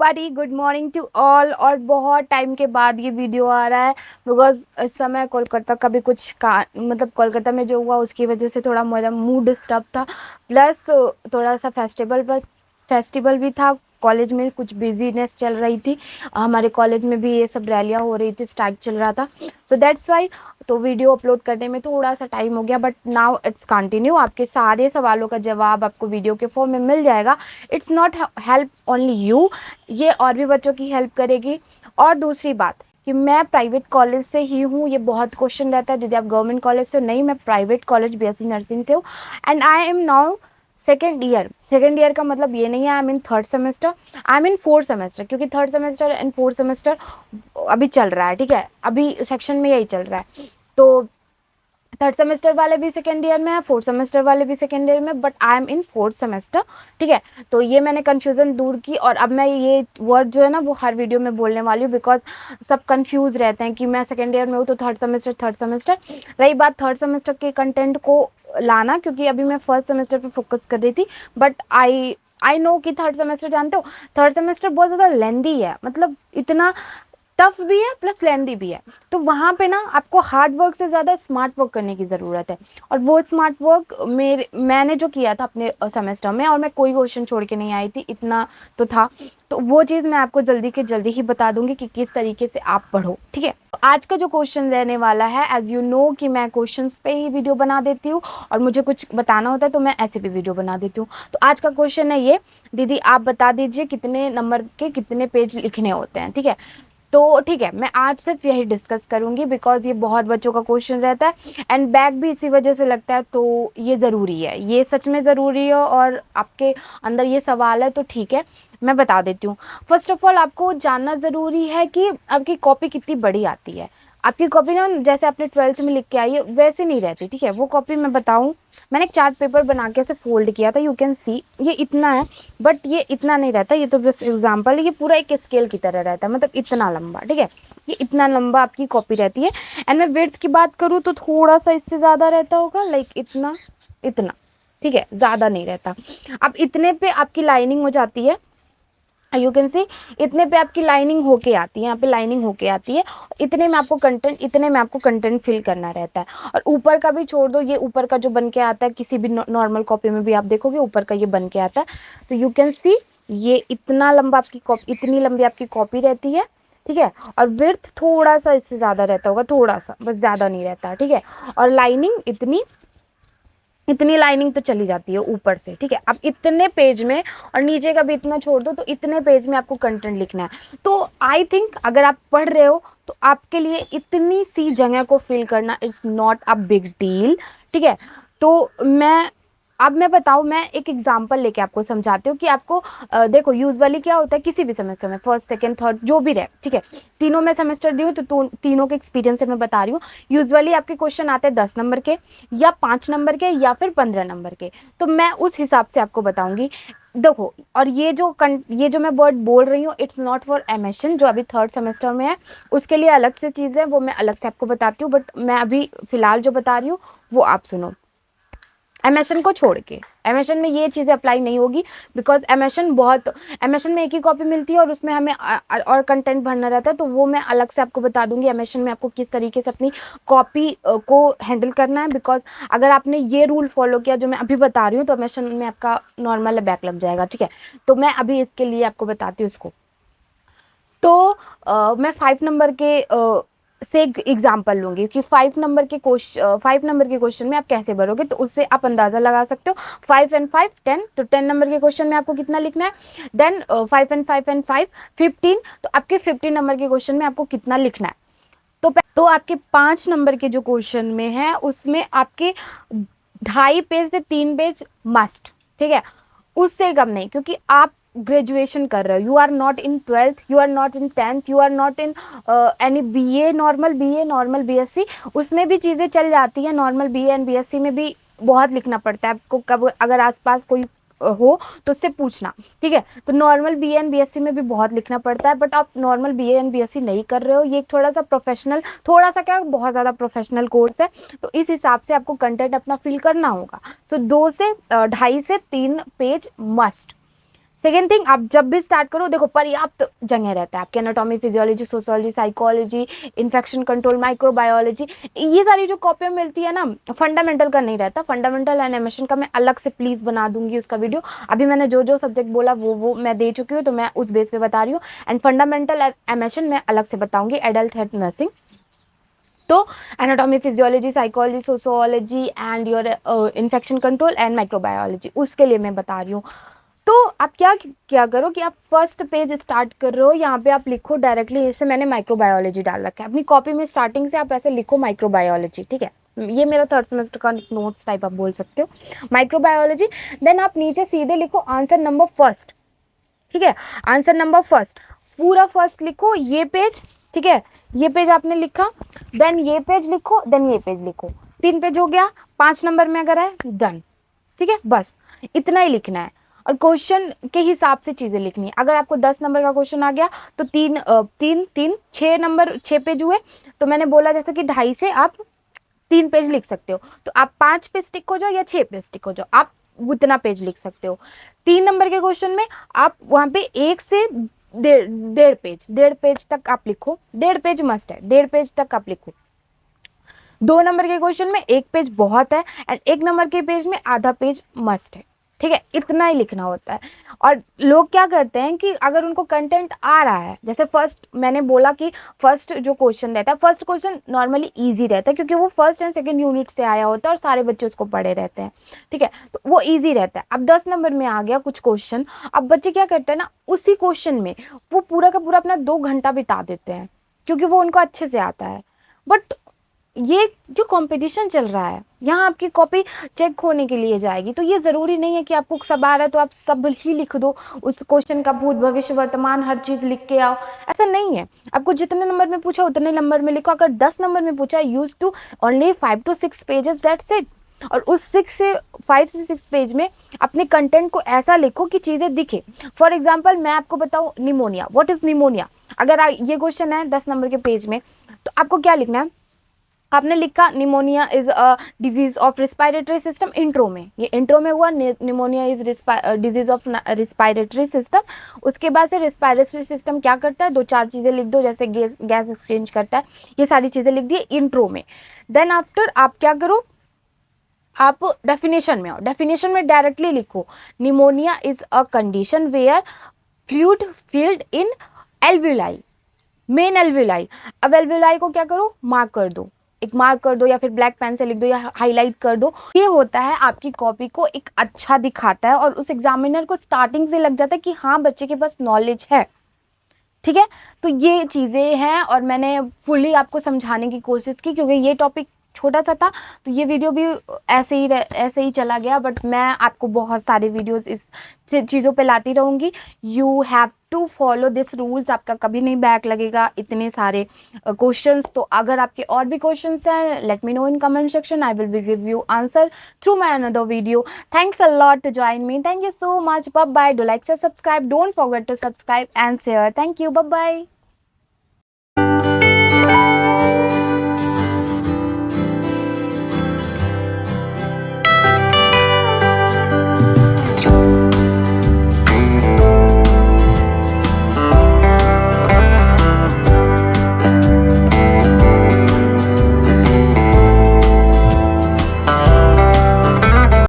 Everybody, good morning to all. और बहुत time के बाद ये वीडियो आ रहा है बिकॉज इस समय कोलकाता का भी कुछ का मतलब कोलकाता में जो हुआ उसकी वजह से थोड़ा मेरा मूड डिस्टर्ब था। प्लस थोड़ा सा फेस्टिवल भी था। कॉलेज में कुछ बिजीनेस चल रही थी। हमारे कॉलेज में भी ये सब रैलियाँ हो रही थी, स्ट्राइक चल रहा था। सो दैट्स वाई तो वीडियो अपलोड करने में थोड़ा सा टाइम हो गया, बट नाउ इट्स कंटिन्यू। आपके सारे सवालों का जवाब आपको वीडियो के फॉर्म में मिल जाएगा। It's not help only you, ये और भी बच्चों की हेल्प करेगी। और दूसरी बात कि मैं प्राइवेट कॉलेज से ही हूँ। ये बहुत क्वेश्चन रहता है, दीदी आप गवर्नमेंट कॉलेज से हो? नहीं, मैं प्राइवेट कॉलेज बीएससी नर्सिंग से हूँ। And I am now second year का मतलब ये नहीं है I am in third semester, I am in fourth semester, क्योंकि third semester and fourth semester अभी चल रहा है। ठीक है, अभी सेक्शन में यही चल रहा है। तो थर्ड सेमेस्टर वाले भी सेकेंड ईयर में है, फोर्थ सेमेस्टर वाले भी सेकेंड ईयर में, but I am in fourth semester. ठीक है, तो ये मैंने कन्फ्यूज़न दूर की। और अब मैं ये वर्ड जो है ना वो हर वीडियो में बोलने वाली हूँ, बिकॉज सब कंफ्यूज रहते हैं कि मैं सेकेंड ईयर में हूँ तो थर्ड सेमेस्टर। रही बात थर्ड सेमेस्टर के कंटेंट को लाना, क्योंकि अभी मैं फर्स्ट सेमेस्टर पे फोकस कर रही थी। बट आई नो कि थर्ड सेमेस्टर, जानते हो थर्ड सेमेस्टर बहुत ज़्यादा लेंदी है, मतलब इतना टफ भी है प्लस लेंदी भी है। तो वहाँ पे ना आपको हार्ड वर्क से ज़्यादा स्मार्ट वर्क करने की ज़रूरत है। और वो स्मार्ट वर्क मैंने जो किया था अपने सेमेस्टर में, और मैं कोई क्वेश्चन छोड़ के नहीं आई थी, इतना तो था। तो वो चीज़ मैं आपको जल्दी के जल्दी ही बता दूंगी कि किस तरीके से आप पढ़ो। ठीक है, तो आज का जो क्वेश्चन रहने वाला है, एज यू नो कि मैं क्वेश्चंस पे ही वीडियो बना देती हूँ, और मुझे कुछ बताना होता है तो मैं ऐसे भी वीडियो बना देती हूँ। तो आज का क्वेश्चन है ये, दीदी आप बता दीजिए कितने नंबर के कितने पेज लिखने होते हैं। ठीक है, तो ठीक है, मैं आज सिर्फ यही डिस्कस करूंगी बिकॉज ये बहुत बच्चों का क्वेश्चन रहता है एंड बैक भी इसी वजह से लगता है। तो ये ज़रूरी है, ये सच में ज़रूरी है, और आपके अंदर ये सवाल है तो ठीक है, मैं बता देती हूँ। फर्स्ट ऑफ ऑल आपको जानना ज़रूरी है कि आपकी कॉपी कितनी बड़ी आती है। आपकी कॉपी ना जैसे आपने ट्वेल्थ में लिख के आई है वैसे नहीं रहती। ठीक है, वो कॉपी मैं बताऊँ, मैंने एक चार्ट पेपर बना के ऐसे फोल्ड किया था, यू कैन सी ये इतना है, बट ये इतना नहीं रहता, ये तो बस एग्जाम्पल है। ये पूरा एक स्केल की तरह रहता है, मतलब इतना लंबा। ठीक है, ये इतना लंबा आपकी कॉपी रहती है। एंड मैं विड्थ की बात करूँ तो थोड़ा सा इससे ज़्यादा रहता होगा, लाइक इतना इतना। ठीक है, ज़्यादा नहीं रहता। अब इतने पे आपकी लाइनिंग हो जाती है, यू कैन सी इतने पे आपकी लाइनिंग होके आती है, यहाँ पे लाइनिंग होके आती है। इतने में आपको कंटेंट फिल करना रहता है। और ऊपर का भी छोड़ दो, ये ऊपर का जो बन के आता है किसी भी नॉर्मल कॉपी में भी आप देखोगे ऊपर का ये बन के आता है। तो यू कैन सी ये इतना लंबा आपकी कॉपी, इतनी लंबी आपकी कॉपी रहती है। ठीक है, और विड्थ थोड़ा सा इससे ज़्यादा रहता होगा, थोड़ा सा, बस ज़्यादा नहीं रहता। ठीक है, और लाइनिंग इतनी लाइनिंग तो चली जाती है ऊपर से। ठीक है, अब इतने पेज में, और नीचे का भी इतना छोड़ दो, तो इतने पेज में आपको कंटेंट लिखना है। तो आई थिंक अगर आप पढ़ रहे हो तो आपके लिए इतनी सी जगह को फिल करना is not a big deal. ठीक है, तो मैं बताऊँ, मैं एक एग्जांपल लेके आपको समझाती हूँ कि आपको देखो यूजुअली क्या होता है किसी भी सेमेस्टर में, फर्स्ट सेकंड थर्ड जो भी रहे। ठीक है, तीनों में सेमेस्टर दी हूँ तो तीनों के एक्सपीरियंस से मैं बता रही हूँ। यूजुअली आपके क्वेश्चन आते हैं 10 नंबर के, या 5 नंबर के, या फिर 15 नंबर के। तो मैं उस हिसाब से आपको बताऊंगी। देखो, और ये जो मैं वर्ड बोल रही हूँ इट्स नॉट फॉर एमएशन जो अभी थर्ड सेमेस्टर में है, उसके लिए अलग से चीज़ है, वो मैं अलग से आपको बताती हूँ। बट मैं अभी फिलहाल जो बता रही हूँ वो आप सुनो। एमएशन को छोड़ के, एमएशन में ये चीज़ें अप्लाई नहीं होगी, बिकॉज एमएशन में एक ही कॉपी मिलती है और उसमें हमें और कंटेंट भरना रहता है। तो वो मैं अलग से आपको बता दूंगी एमएशन में आपको किस तरीके से अपनी कॉपी को हैंडल करना है। बिकॉज अगर आपने ये रूल फॉलो किया जो मैं अभी बता रही हूँ तो एमएशन में आपका नॉर्मल बैक लग जाएगा। ठीक है, तो मैं अभी इसके लिए आपको बताती हूँ इसको। तो मैं 5 नंबर के से एग्जाम्पल लूंगी कि 5 नंबर के क्वेश्चन में आप कैसे भरोगे, तो उससे आप अंदाज़ा लगा सकते हो। 5 and 5 10, तो 10 नंबर के क्वेश्चन में आपको कितना लिखना है। देन 5 and 5 15, तो आपके 15 नंबर के क्वेश्चन में आपको कितना लिखना है। तो आपके 5 नंबर के जो क्वेश्चन में है उसमें आपके 2.5 पेज से 3 पेज मस्ट। ठीक है, उससे कम नहीं, क्योंकि आप ग्रेजुएशन कर रहे हो, you are not in twelfth, you are not in tenth, you are not in any normal BSc. उसमें भी चीज़ें चल जाती हैं, नॉर्मल बीए एंड बीएससी में भी बहुत लिखना पड़ता है आपको। कब अगर आसपास कोई हो तो उससे पूछना। ठीक है, तो नॉर्मल बीए एंड बीएससी में भी बहुत लिखना पड़ता है, बट आप नॉर्मल बीए एंड बीएससी नहीं कर रहे हो, ये थोड़ा सा प्रोफेशनल, थोड़ा सा क्या बहुत ज़्यादा प्रोफेशनल कोर्स है। तो इस हिसाब से आपको कंटेंट अपना फिल करना होगा। सो 2 से 2.5 से 3 पेज मस्ट। सेकेंड थिंग, आप जब भी स्टार्ट करो देखो पर्याप्त जगह रहता है आपके anatomy, physiology, sociology, psychology, infection control, microbiology, ये सारी जो कॉपियाँ मिलती है ना, फंडामेंटल का नहीं रहता। फंडामेंटल एनिमेशन का मैं अलग से प्लीज बना दूंगी उसका वीडियो। अभी मैंने जो जो सब्जेक्ट बोला वो मैं दे चुकी हूँ, तो मैं उस बेस पे बता रही हूँ। एंड फंडामेंटल एनिमेशन मैं अलग से बताऊंगी, एडल्ट हेल्थ नर्सिंग। तो anatomy, physiology, psychology, sociology and your infection control and microbiology, उसके लिए मैं बता रही हूँ। तो आप क्या क्या करो कि आप फर्स्ट पेज स्टार्ट कर रहे हो, यहाँ पे आप लिखो डायरेक्टली, जैसे मैंने माइक्रोबायोलॉजी डाल रखा है अपनी कॉपी में, स्टार्टिंग से आप ऐसे लिखो माइक्रोबायोलॉजी, ठीक है। ये मेरा थर्ड सेमेस्टर का नोट्स टाइप आप बोल सकते हो, माइक्रोबायोलॉजी। देन आप नीचे सीधे लिखो आंसर नंबर फर्स्ट, ठीक है। आंसर नंबर फर्स्ट, पूरा फर्स्ट लिखो, ये पेज, ठीक है, ये पेज आपने लिखा, देन ये पेज लिखो, देन ये पेज लिखो, 3 पेज हो गया। 5 नंबर में अगर है डन, ठीक है, बस इतना ही लिखना है। और क्वेश्चन के हिसाब से चीजें लिखनी है। अगर आपको 10 नंबर का क्वेश्चन आ गया तो 6 पेज हुए, तो मैंने बोला जैसे कि 2.5 से आप 3 पेज लिख सकते हो, तो आप 5 पे स्टिक हो जाओ या 6 पे स्टिक हो जाओ, आप उतना पेज लिख सकते हो। 3 नंबर के क्वेश्चन में आप वहां पे 1 से 1.5 पेज तक आप लिखो, 1.5 पेज मस्ट है, 1.5 पेज तक आप लिखो। 2 नंबर के क्वेश्चन में 1 पेज बहुत है, एंड 1 नंबर के पेज में आधा पेज मस्ट है, ठीक है, इतना ही लिखना होता है। और लोग क्या करते हैं कि अगर उनको कंटेंट आ रहा है, जैसे फर्स्ट मैंने बोला कि फर्स्ट जो क्वेश्चन रहता है, फर्स्ट क्वेश्चन नॉर्मली इजी रहता है, क्योंकि वो फर्स्ट एंड सेकंड यूनिट से आया होता है और सारे बच्चे उसको पढ़े रहते हैं, ठीक है, तो वो इजी रहता है। अब 10 नंबर में आ गया कुछ क्वेश्चन, अब बच्चे क्या करते हैं ना, उसी क्वेश्चन में वो पूरा का पूरा अपना 2 घंटा बिता देते हैं, क्योंकि वो उनको अच्छे से आता है। बट ये जो कंपटीशन चल रहा है, यहाँ आपकी कॉपी चेक होने के लिए जाएगी, तो ये ज़रूरी नहीं है कि आपको सब आ रहा है तो आप सब ही लिख दो, उस क्वेश्चन का भूत भविष्य वर्तमान हर चीज़ लिख के आओ, ऐसा नहीं है। आपको जितने नंबर में पूछा उतने नंबर में लिखो। अगर 10 नंबर में पूछा, use to only 5 to 6 pages, that's it. और उस 5 से 6 पेज में अपने कंटेंट को ऐसा लिखो कि चीज़ें दिखे। फॉर एग्जाम्पल मैं आपको बताऊँ, निमोनिया, व्हाट इज निमोनिया, अगर ये क्वेश्चन है 10 नंबर के पेज में, तो आपको क्या लिखना है, आपने लिखा pneumonia is a disease of respiratory system, intro में, ये इंट्रो में हुआ, pneumonia is disease of respiratory system. उसके बाद से रिस्पायरेटरी सिस्टम क्या करता है, 2-4 चीज़ें लिख दो, जैसे गैस एक्सचेंज करता है, ये सारी चीज़ें लिख दी इंट्रो में। देन आफ्टर आप क्या करो, आप डेफिनेशन में आओ, डेफिनेशन में डायरेक्टली लिखो, pneumonia is a condition where fluid filled in alveoli, main alveoli. अब एल्वुलाई को क्या करो, मार्क कर दो, एक मार्क कर दो, या फिर ब्लैक पेन से लिख दो, या हाईलाइट कर दो। ये होता है आपकी कॉपी को एक अच्छा दिखाता है, और उस एग्जामिनर को स्टार्टिंग से लग जाता है कि हाँ बच्चे के पास नॉलेज है, ठीक है। तो ये चीज़ें हैं, और मैंने फुली आपको समझाने की कोशिश की, क्योंकि ये टॉपिक छोटा सा था, तो ये वीडियो भी ऐसे ही चला गया। बट मैं आपको बहुत सारे वीडियोस इस चीज़ों पे लाती रहूँगी। You have to follow this rules, आपका कभी नहीं बैक लगेगा इतने सारे क्वेश्चंस। तो अगर आपके और भी क्वेश्चंस हैं, let me know in comment section, I will be give you answer through my another video. Thanks a lot to join me. Thank you so much. Bye bye. Do like, share, subscribe. Don't forget to subscribe and share. Thank you. Bye bye.